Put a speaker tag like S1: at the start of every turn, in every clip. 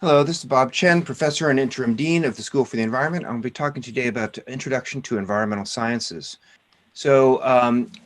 S1: Hello, this is Bob Chen, Professor and Interim Dean of the School for the Environment. I'm going to be talking today about Introduction to Environmental Sciences.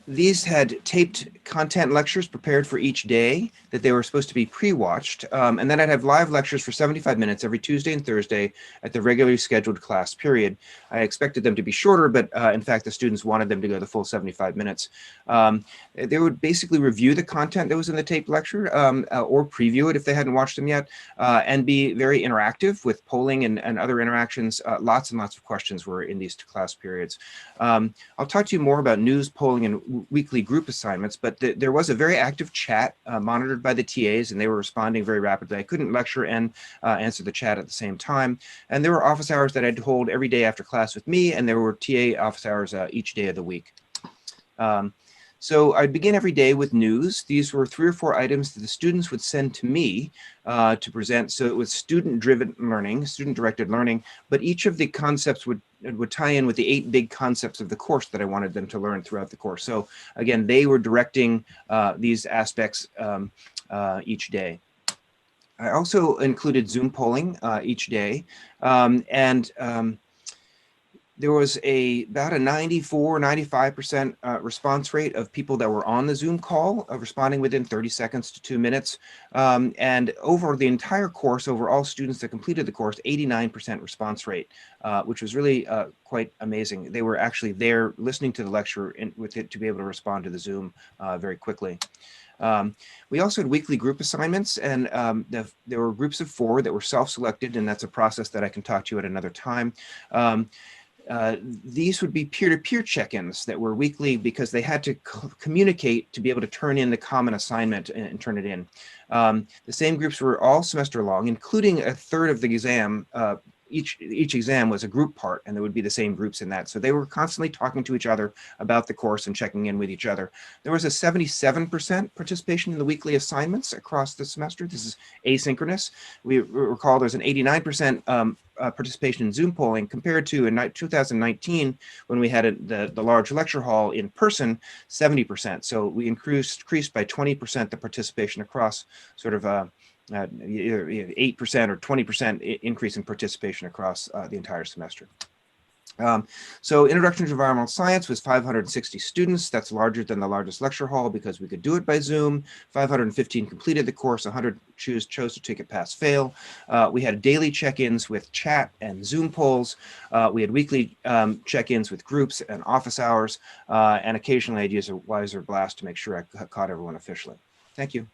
S1: These had taped content lectures prepared for each day that they were supposed to be pre-watched. And then I'd have live lectures for 75 minutes every Tuesday and Thursday at the regularly scheduled class period. I expected them to be shorter, but in fact, the students wanted them to go the full 75 minutes. They would basically review the content that was in the taped lecture or preview it if they hadn't watched them yet, and be very interactive with polling and other interactions. Lots and lots of questions were in these class periods. I'll talk to you more about news, polling, and weekly group assignments, but there was a very active chat monitored by the TAs, and they were responding very rapidly. I couldn't lecture and answer the chat at the same time. And there were office hours that I'd hold every day after class with me, and there were TA office hours each day of the week. So I'd begin every day with news. These were 3 or 4 items that the students would send to me to present. So it was student-driven learning, student-directed learning, but each of the concepts would tie in with the 8 big concepts of the course that I wanted them to learn throughout the course. So again, they were directing these aspects each day. I also included Zoom polling each day, there was about a 94-95% response rate of people that were on the Zoom call, responding within 30 seconds to 2 minutes. And over the entire course, over all students that completed the course, 89% response rate, which was really quite amazing. They were actually there listening to the lecture with it to be able to respond to the Zoom very quickly. We also had weekly group assignments, and there were groups of 4 that were self-selected, and that's a process that I can talk to you at another time. These would be peer-to-peer check-ins that were weekly because they had to communicate to be able to turn in the common assignment and turn it in. The same groups were all semester long, including a third of the exam. Each exam was a group part, and there would be the same groups in that. So they were constantly talking to each other about the course and checking in with each other. There was a 77% participation in the weekly assignments across the semester. This is asynchronous. We recall there's an 89% participation in Zoom polling compared to in 2019 when we had the large lecture hall in person, 70%. So we increased by 20% the participation across sort of either 8% or 20% increase in participation across the entire semester. So Introduction to Environmental Science was 560 students. That's larger than the largest lecture hall because we could do it by Zoom. 515 completed the course, 100 chose to take it pass-fail. We had daily check-ins with chat and Zoom polls. We had weekly check-ins with groups and office hours, and occasionally I'd use a Wiser Blast to make sure I caught everyone officially. Thank you.